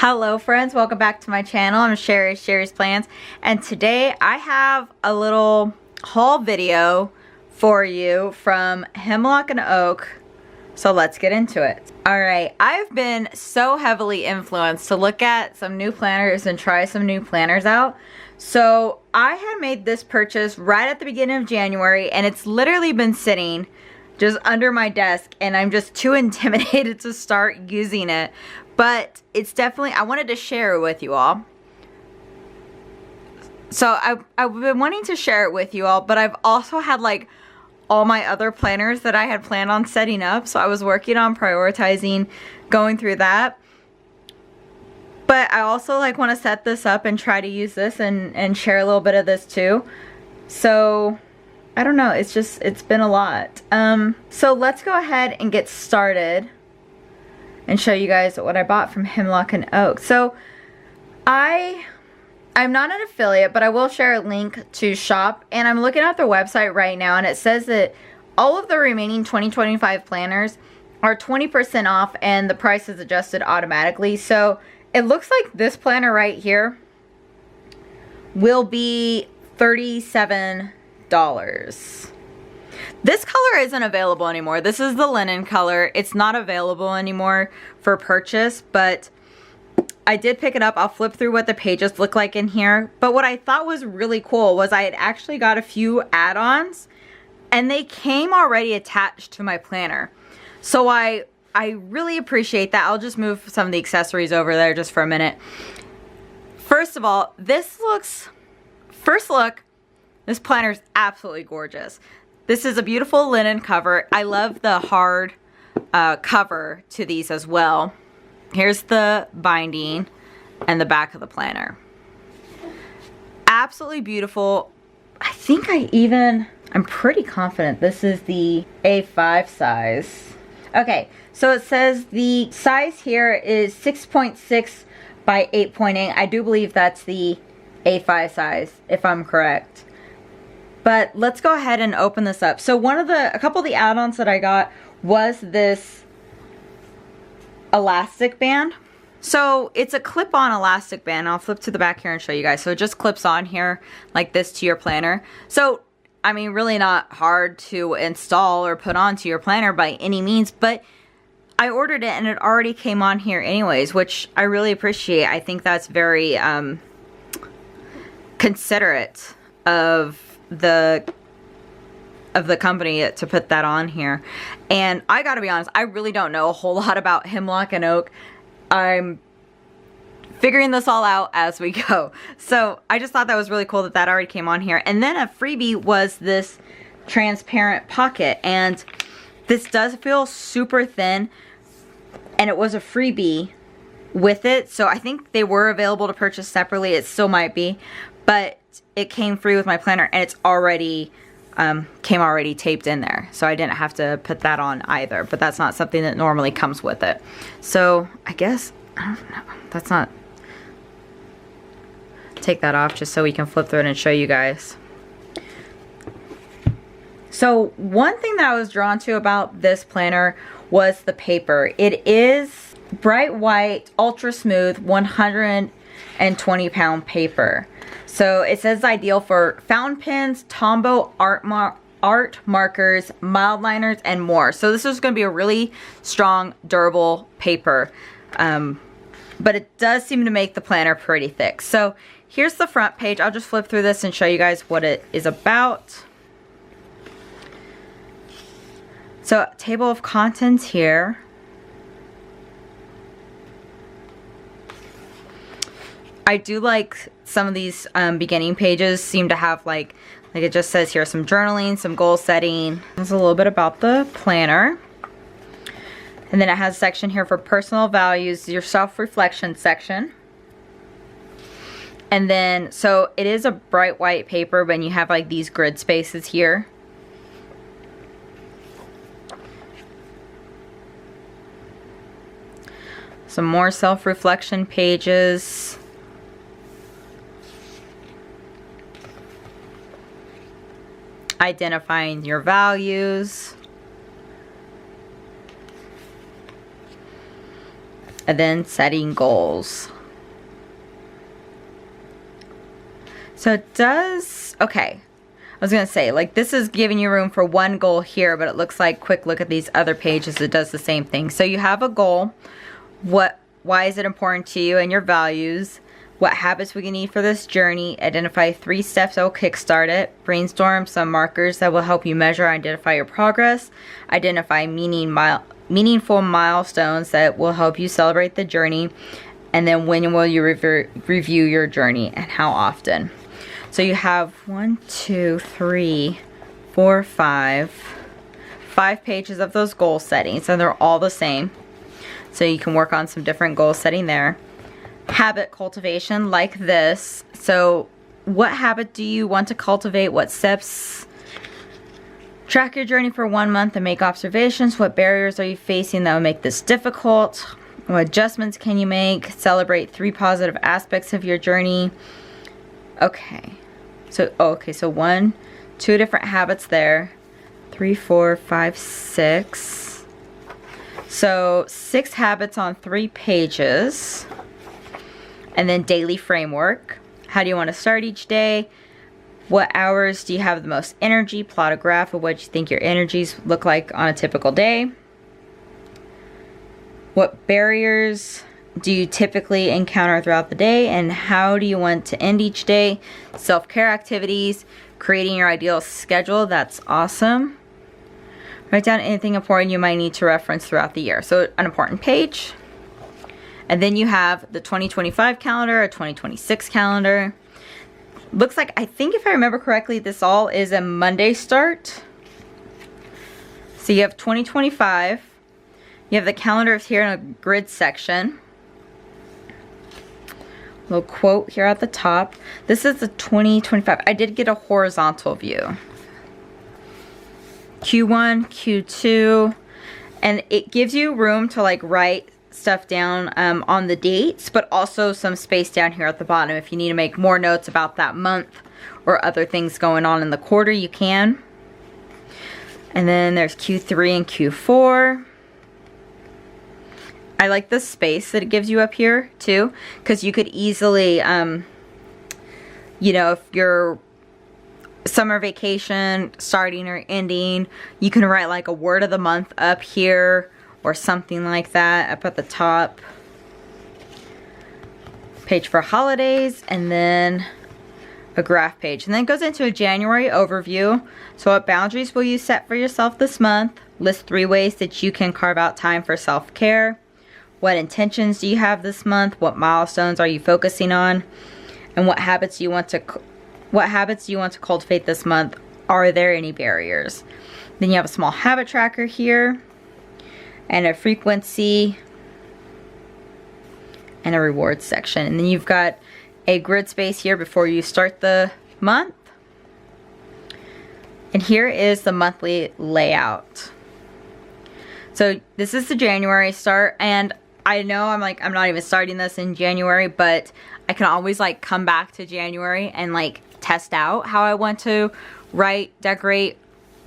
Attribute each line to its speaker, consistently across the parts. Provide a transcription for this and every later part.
Speaker 1: Hello friends, welcome back to my channel. I'm Sherry's Plans, and today I have a little haul video for you from Hemlock and Oak. So let's get into it. Alright, I've been so heavily influenced to look at some new planners and try some new planners out. So I had made this purchase right at the beginning of January, and it's literally been sitting just under my desk, and I'm just too intimidated to start using it. But it's definitely, I wanted to share it with you all. So I've been wanting to share it with you all, but I've also had like all my other planners that I had planned on setting up. So I was working on prioritizing going through that. But I also like want to set this up and try to use this and share a little bit of this too. So I don't know, it's been a lot. So let's go ahead and get started and show you guys what I bought from Hemlock and Oak. So I'm not an affiliate, but I will share a link to shop, and I'm looking at their website right now, and it says that all of the remaining 2025 planners are 20% off, and the price is adjusted automatically. So it looks like this planner right here will be $37. This color isn't available anymore. This is the linen color. It's not available anymore for purchase, but I did pick it up. I'll flip through what the pages look like in here. But what I thought was really cool was I had actually got a few add-ons, and they came already attached to my planner. So I really appreciate that. I'll just move some of the accessories over there just for a minute. First of all, first look, this planner is absolutely gorgeous. This is a beautiful linen cover. I love the hard cover to these as well. Here's the binding and the back of the planner. Absolutely beautiful. I think I'm pretty confident this is the A5 size. Okay, so it says the size here is 6.6 by 8.8. I do believe that's the A5 size, if I'm correct. But let's go ahead and open this up. So a couple of the add-ons that I got was this elastic band. So it's a clip-on elastic band. I'll flip to the back here and show you guys. So it just clips on here like this to your planner. So, I mean, really not hard to install or put onto your planner by any means, but I ordered it and it already came on here anyways, which I really appreciate. I think that's very considerate of the company to put that on here. And I gotta be honest, I really don't know a whole lot about Hemlock and Oak. I'm figuring this all out as we go. So I just thought that was really cool that that already came on here. And then a freebie was this transparent pocket, and this does feel super thin, and it was a freebie with it. So I think they were available to purchase separately. It still might be, but it came free with my planner, and it's already came already taped in there, so I didn't have to put that on either. But that's not something that normally comes with it. So I guess I don't know, that's not, take that off just so we can flip through it and show you guys. So one thing that I was drawn to about this planner was the paper. It is bright white, ultra smooth, 120 pound paper. So it says ideal for fountain pens, Tombow art markers, mild liners, and more. So this is going to be a really strong, durable paper. But it does seem to make the planner pretty thick. So here's the front page. I'll just flip through this and show you guys what it is about. So table of contents here. I do like some of these beginning pages seem to have like it just says here some journaling, some goal setting. There's a little bit about the planner. And then it has a section here for personal values, your self-reflection section. And then, so it is a bright white paper, but you have like these grid spaces here. Some more self-reflection pages. Identifying your values. And then setting goals. So it does, okay. I was gonna say, like, this is giving you room for one goal here, but it looks like, quick look at these other pages, it does the same thing. So you have a goal. Why is it important to you and your values? What habits we need for this journey? Identify 3 steps that will kickstart it. Brainstorm some markers that will help you measure and identify your progress. Identify meaningful milestones that will help you celebrate the journey. And then when will you review your journey and how often? So you have 1, 2, 3, 4, 5 pages of those goal settings, and they're all the same. So you can work on some different goal setting there. Habit cultivation like this. So what habit do you want to cultivate? What steps? Track your journey for 1 month and make observations. What barriers are you facing that will make this difficult? What adjustments can you make? Celebrate 3 positive aspects of your journey. Okay. So, so 1, 2 different habits there. 3, 4, 5, 6. So 6 habits on 3 pages. And then daily framework. How do you want to start each day? What hours do you have the most energy? Plot a graph of what you think your energies look like on a typical day. What barriers do you typically encounter throughout the day, and how do you want to end each day? Self-care activities, creating your ideal schedule. That's awesome. Write down anything important you might need to reference throughout the year. So an important page. And then you have the 2025 calendar, a 2026 calendar. Looks like, I think if I remember correctly, this all is a Monday start. So you have 2025. You have the calendars here in a grid section. Little quote here at the top. This is the 2025. I did get a horizontal view. Q1, Q2, and it gives you room to like write stuff down on the dates, but also some space down here at the bottom. If you need to make more notes about that month or other things going on in the quarter, you can. And then there's Q3 and Q4. I like the space that it gives you up here too, because you could easily, you know, if your summer vacation starting or ending, you can write like a word of the month up here or something like that up at the top. Page for holidays, and then a graph page. And then it goes into a January overview. So what boundaries will you set for yourself this month? List 3 ways that you can carve out time for self-care. What intentions do you have this month? What milestones are you focusing on? And what habits do you want to cultivate this month? Are there any barriers? Then you have a small habit tracker here, and a frequency, and a rewards section. And then you've got a grid space here before you start the month. And here is the monthly layout. So this is the January start, and I know I'm not even starting this in January, but I can always like come back to January and like test out how I want to write, decorate,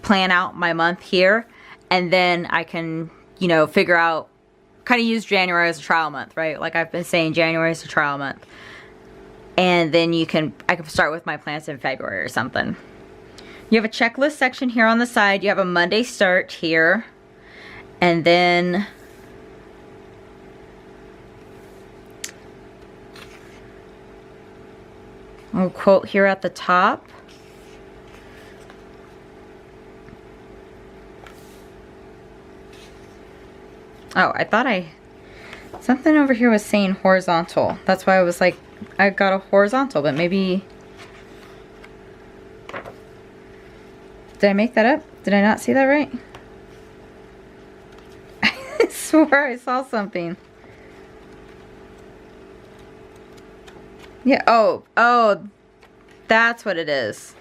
Speaker 1: plan out my month here. And then I can, you know, figure out, kind of use January as a trial month, right? Like I've been saying, January is a trial month. And then I can start with my plans in February or something. You have a checklist section here on the side. You have a Monday start here. And then a quote here at the top. Oh, I thought something over here was saying horizontal. That's why I was like, I got a horizontal, but maybe, did I make that up? Did I not see that right? I swore I saw something. Yeah, oh, that's what it is.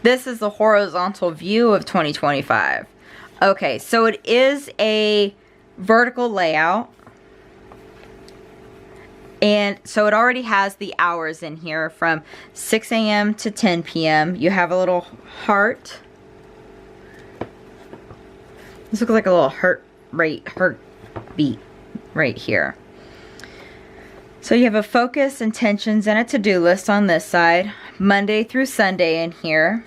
Speaker 1: This is the horizontal view of 2025. Okay, so it is a vertical layout. And so it already has the hours in here from 6 a.m. to 10 p.m. You have a little heart. This looks like a little heartbeat right here. So you have a focus, intentions, and a to-do list on this side, Monday through Sunday in here.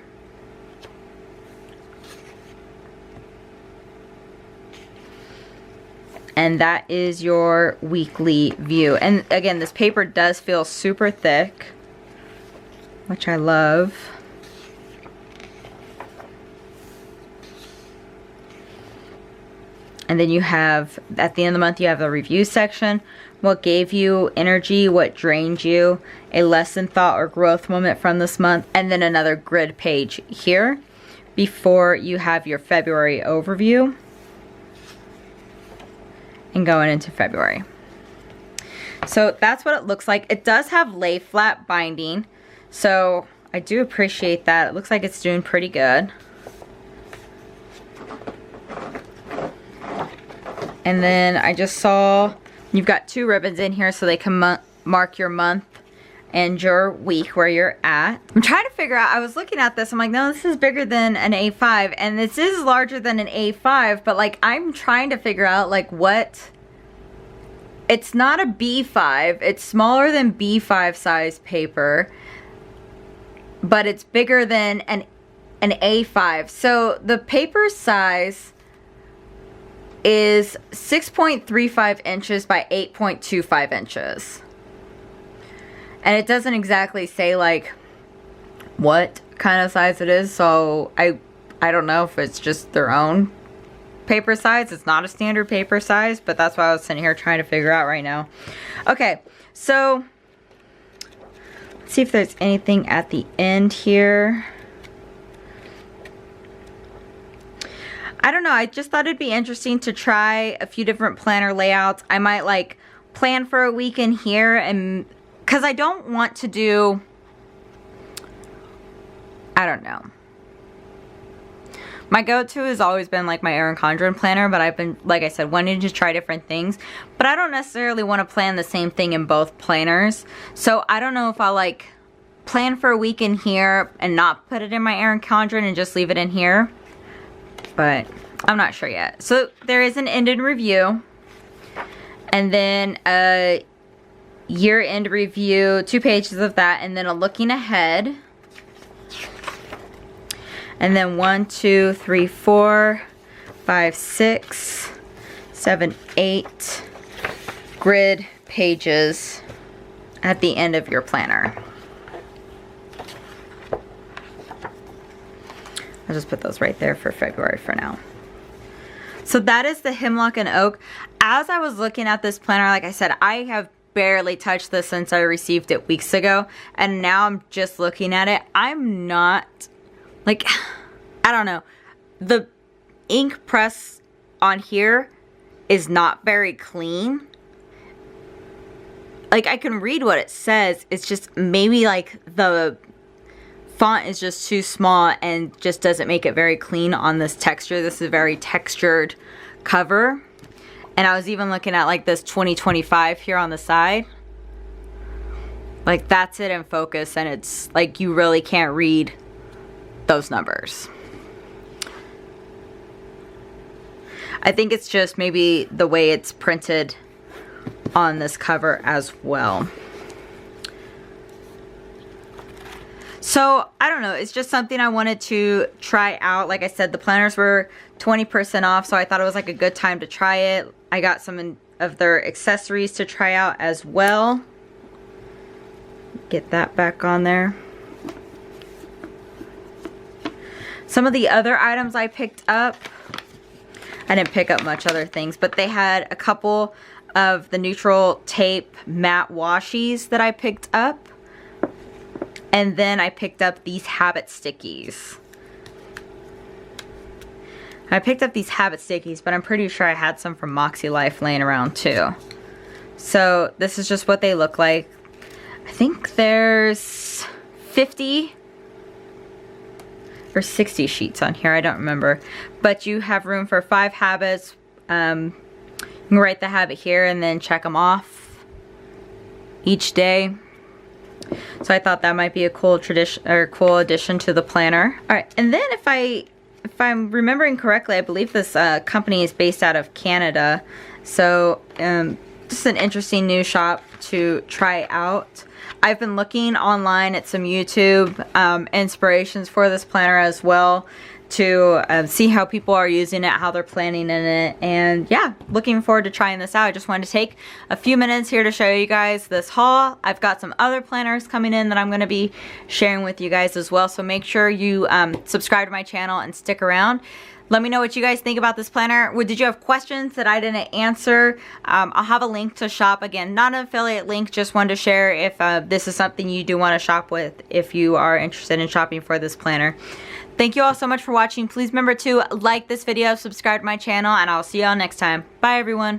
Speaker 1: And that is your weekly view. And again, this paper does feel super thick, which I love. And then you have, at the end of the month, you have the review section. What gave you energy, what drained you, a lesson, thought, or growth moment from this month, and then another grid page here before you have your February overview and going into February. So that's what it looks like. It does have lay flat binding, so I do appreciate that. It looks like it's doing pretty good. And then I just saw you've got 2 ribbons in here so they can mark your month and your week where you're at. I'm trying to figure out, I was looking at this, I'm like, no, this is bigger than an A5, and this is larger than an A5, but like I'm trying to figure out like what, it's not a B5, it's smaller than B5 size paper, but it's bigger than an A5. So the paper size is 6.35 inches by 8.25 inches. And it doesn't exactly say like what kind of size it is, so I don't know if it's just their own paper size. It's not a standard paper size, but that's what I was sitting here trying to figure out right now. Okay, so let's see if there's anything at the end here. I don't know, I just thought it'd be interesting to try a few different planner layouts. I might like plan for a week in here, and because I don't want to do, I don't know. My go-to has always been like my Erin Condren planner, but I've been, like I said, wanting to try different things. But I don't necessarily want to plan the same thing in both planners. So I don't know if I'll like plan for a week in here and not put it in my Erin Condren and just leave it in here. But I'm not sure yet. So there is an end in review, and then a year-end review, 2 pages of that, and then a looking ahead, and then 1, 2, 3, 4, 5, 6, 7, 8 grid pages at the end of your planner. I'll just put those right there for February for now. So that is the Hemlock and Oak. As I was looking at this planner, like I said, I have barely touched this since I received it weeks ago, and now I'm just looking at it. I'm not, like, I don't know. The ink press on here is not very clean. Like, I can read what it says. It's just maybe like the font is just too small and just doesn't make it very clean on this texture. This is a very textured cover. And I was even looking at like this 2025 here on the side. Like that's it in focus, and it's like you really can't read those numbers. I think it's just maybe the way it's printed on this cover as well. So, I don't know, it's just something I wanted to try out. Like I said, the planners were 20% off, so I thought it was like a good time to try it. I got some of their accessories to try out as well. Get that back on there. Some of the other items I picked up, I didn't pick up much other things, but they had a couple of the neutral tape matte washies that I picked up. And then I picked up these habit stickies. I picked up these habit stickies, but I'm pretty sure I had some from Moxie Life laying around too. So this is just what they look like. I think there's 50 or 60 sheets on here. I don't remember. But you have room for 5 habits. You can write the habit here and then check them off each day. So I thought that might be a cool tradition or cool addition to the planner. All right, and then if I'm remembering correctly, I believe this company is based out of Canada. So just an interesting new shop to try out. I've been looking online at some YouTube inspirations for this planner as well, to see how people are using it, how they're planning in it, and yeah, looking forward to trying this out. I just wanted to take a few minutes here to show you guys this haul. I've got some other planners coming in that I'm going to be sharing with you guys as well, so make sure you subscribe to my channel and stick around. Let me know what you guys think about this planner. Did you have questions that I didn't answer? I'll have a link to shop. Again, not an affiliate link, just wanted to share if this is something you do want to shop with, if you are interested in shopping for this planner. Thank you all so much for watching. Please remember to like this video, subscribe to my channel, and I'll see y'all next time. Bye, everyone.